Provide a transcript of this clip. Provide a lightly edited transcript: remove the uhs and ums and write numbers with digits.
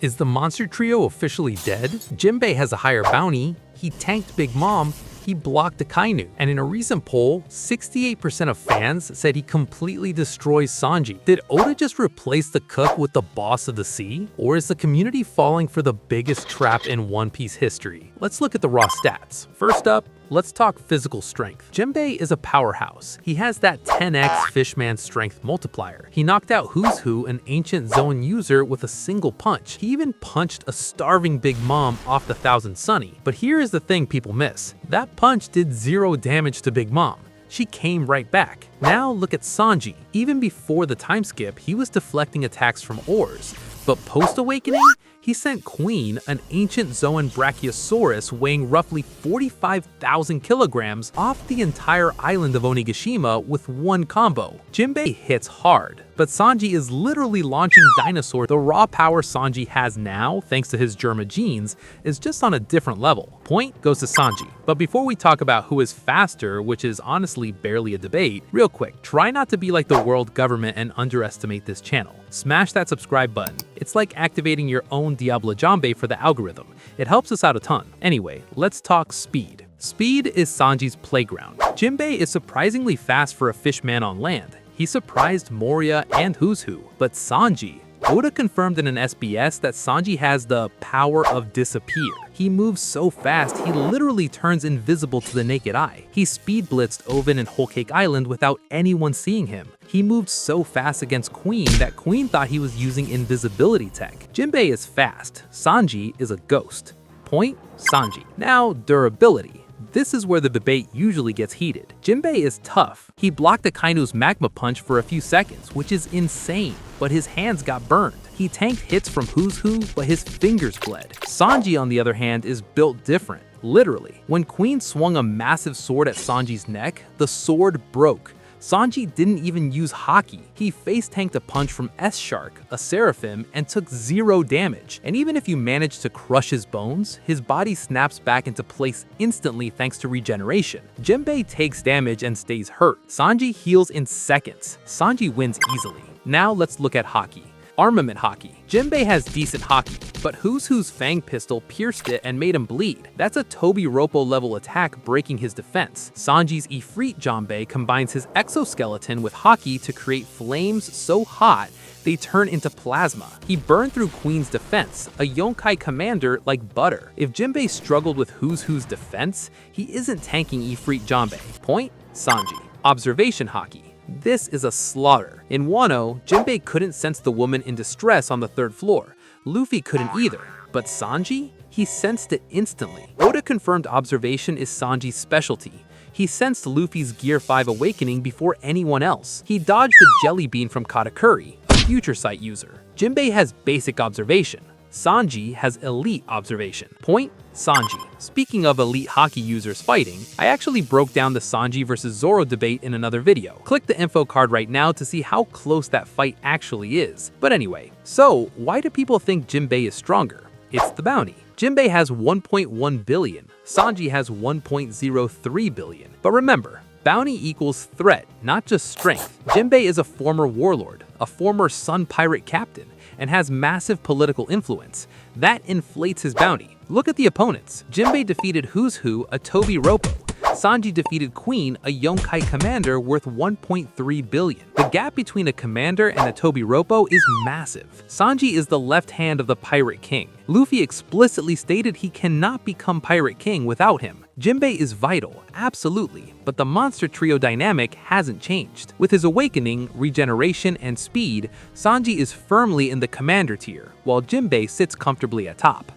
Is the monster trio officially dead? Jinbe has a higher bounty, he tanked Big Mom, he blocked Akainu, and in a recent poll, 68% of fans said he completely destroys Sanji. Did Oda just replace the cook with the boss of the sea? Or is the community falling for the biggest trap in One Piece history? Let's look at the raw stats. First up, let's talk physical strength. Jinbe is a powerhouse. He has that 10x Fishman strength multiplier. He knocked out Who's Who, an ancient zone user, with a single punch. He even punched a starving Big Mom off the Thousand Sunny. But here is the thing people miss. That punch did 0 damage to Big Mom. She came right back. Now look at Sanji. Even before the time skip, he was deflecting attacks from oars. But post-awakening, he sent Queen, an ancient Zoan Brachiosaurus weighing roughly 45,000 kilograms, off the entire island of Onigashima with one combo. Jinbe hits hard, but Sanji is literally launching dinosaurs. The raw power Sanji has now, thanks to his Germa genes, is just on a different level. Point goes to Sanji. But before we talk about who is faster, which is honestly barely a debate, real quick, try not to be like the world government and underestimate this channel. Smash that subscribe button. It's like activating your own Diablo Jambe for the algorithm. It helps us out a ton. Anyway, let's talk speed. Speed is Sanji's playground. Jinbe is surprisingly fast for a fishman on land. He surprised Moria and Who's Who. But Sanji, Oda confirmed in an SBS that Sanji has the power of disappear. He moves so fast, he literally turns invisible to the naked eye. He speed blitzed Oven and Whole Cake Island without anyone seeing him. He moved so fast against Queen that Queen thought he was using invisibility tech. Jinbe is fast, Sanji is a ghost. Point, Sanji. Now, durability. This is where the debate usually gets heated. Jinbe is tough. He blocked Akainu's magma punch for a few seconds, which is insane, but his hands got burned. He tanked hits from Who's Who, but his fingers bled. Sanji, on the other hand, is built different, literally. When Queen swung a massive sword at Sanji's neck, the sword broke. Sanji didn't even use Haki. He face-tanked a punch from S-Shark, a Seraphim, and took 0 damage. And even if you manage to crush his bones, his body snaps back into place instantly thanks to regeneration. Jinbe takes damage and stays hurt. Sanji heals in seconds. Sanji wins easily. Now let's look at Haki. Armament Haki. Jinbe has decent Haki, but Who's Who's Fang Pistol pierced it and made him bleed. That's a Toby Roppo level attack breaking his defense. Sanji's Ifrit Jambe combines his exoskeleton with Haki to create flames so hot they turn into plasma. He burned through Queen's defense, a Yonkai commander like butter. If Jinbe struggled with Who's Who's defense, he isn't tanking Ifrit Jambe. Point, Sanji. Observation Haki. This is a slaughter. In Wano, Jinbe couldn't sense the woman in distress on the 3rd floor. Luffy couldn't either. But Sanji? He sensed it instantly. Oda confirmed observation is Sanji's specialty. He sensed Luffy's Gear 5 awakening before anyone else. He dodged the jelly bean from Katakuri, a future sight user. Jinbe has basic observation. Sanji has elite observation. Point, Sanji. Speaking of elite Haki users fighting, I actually broke down the Sanji vs Zoro debate in another video. Click the info card right now to see how close that fight actually is. But anyway, so why do people think Jinbe is stronger? It's the bounty. Jinbe has 1.1 billion, Sanji has 1.03 billion. But remember, bounty equals threat, not just strength. Jinbe is a former warlord, a former Sun Pirate captain, and has massive political influence. That inflates his bounty. Look at the opponents. Jinbe defeated Who's Who, a Toby Roppo. Sanji defeated Queen, a Yonkai commander worth 1.3 billion. The gap between a commander and a Toby Roppo is massive. Sanji is the left hand of the Pirate King. Luffy explicitly stated he cannot become Pirate King without him. Jinbe is vital, absolutely, but the monster trio dynamic hasn't changed. With his awakening, regeneration, and speed, Sanji is firmly in the commander tier, while Jinbe sits comfortably atop.